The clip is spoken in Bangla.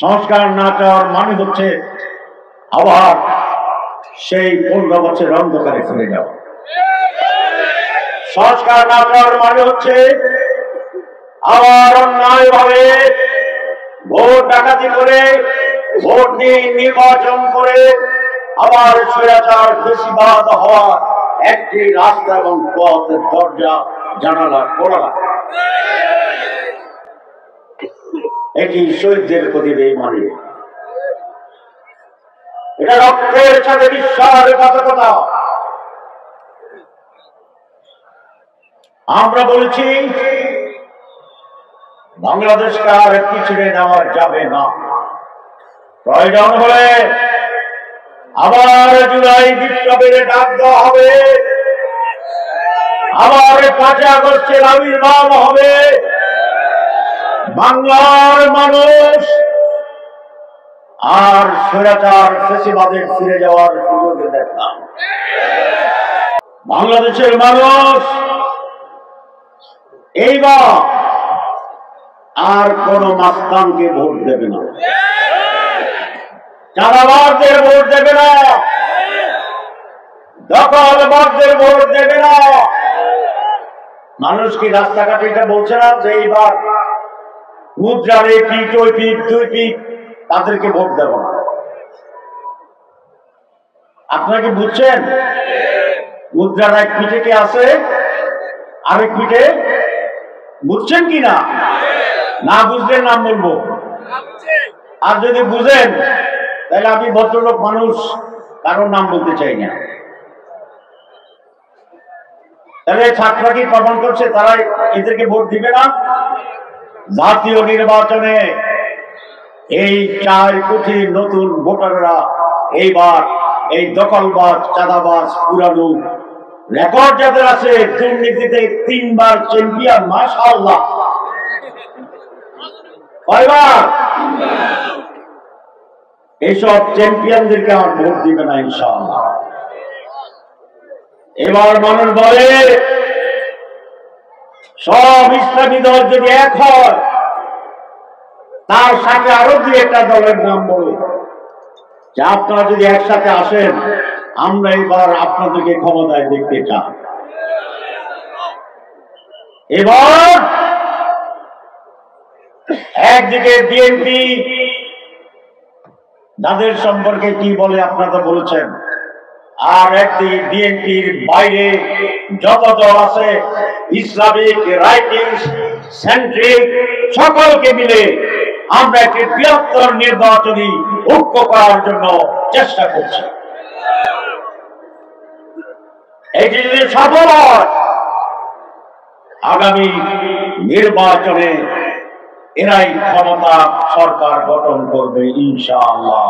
সংস্কার না চাওয়ার মানে হচ্ছে আবার সেই 15 বছর অন্ধকারে ফিরে যাওয়া। সংস্কার না চাওয়ার মানে হচ্ছে আবার অন্যায়ভাবে ভোট ডাকাতি করে, ভোট দিয়ে নির্বাচন করে আবার স্বৈরাচার ফ্যাসিবাদ হওয়া একটি রাস্তা এবং পথের দরজা জানালা খোলা। এটি শহীদদের প্রতি বেঈমানি, এটা রক্তের সাথে বিশ্বাসঘাতকতা। আমরা বলেছি বাংলাদেশকে আর পিছিয়ে নেওয়া যাবে না। প্রয়োজন হলে আবার জুলাই বিপ্লবের ডাক দেওয়া হবে, আবার 5 আগস্টের আবির্ভাব হবে। বাংলার মানুষ আর স্বৈরাচার ফ্যাসিবাদের ফিরে যাওয়ার সুযোগ দেয় না। বাংলাদেশের মানুষ এইবার আর কোন মাস্তানকে ভোট দেবে না, চাঁদাবাজদের ভোট দেবে না, দখলবাজদের ভোট দেবে না। মানুষ কি রাস্তাঘাটে এটা বলছে না যে এইবার মুদ্রার এই পিঠ ওই পিঠ 2 পিঠ তাদেরকে ভোট দেব না? আপনারা কি বুঝছেন? মুদ্রার এক পিঠে কে আছে, আরেক পিঠে বুঝছেন কি না? না বুঝলে নাম বলবো, আর যদি বুঝেন তাহলে আমি ভদ্রলোক মানুষ, কারোর নাম বলতে চাই না। তাহলে ছাত্ররা কি প্রমাণ করছে তারা এদেরকে ভোট দিবে না? জাতীয় নির্বাচনে এই 4 কোটি নতুন ভোটাররা এইবার এই দখলবাজ, চাঁদাবাজ, পুরানো রেকর্ড যাদের আছে, দুর্নীতিতে 3 বার চ্যাম্পিয়ন, মাশাআল্লাহ, কয়বার? এইসব চ্যাম্পিয়নদেরকে আমার ভোট দিবে না ইনশাআল্লাহ। এবার মানুষ বলে সব ইসলামী দল যদি এক হয়, তার সাথে আরো 2-1টা দলের নাম বলে যে আপনারা যদি একসাথে আসেন, আমরা এবার আপনাদেরকে ক্ষমতায় দেখতে চাই। এবার একদিকে বিএনপি যাদের সম্পর্কে কি বলে আপনারা বলেছেন, আর একদিকে বিএনপির বাইরে যত দল আছে, ইসলামিক, রাইটিংস, সেন্ট্রিক, সকলকে মিলে আমরা একটি বৃহত্তর নির্বাচনী ঐক্য করার জন্য চেষ্টা করছি। এটি যদি সফল হয়, আগামী নির্বাচনে এরাই ক্ষমতা সরকার গঠন করবে ইনশাআল্লাহ।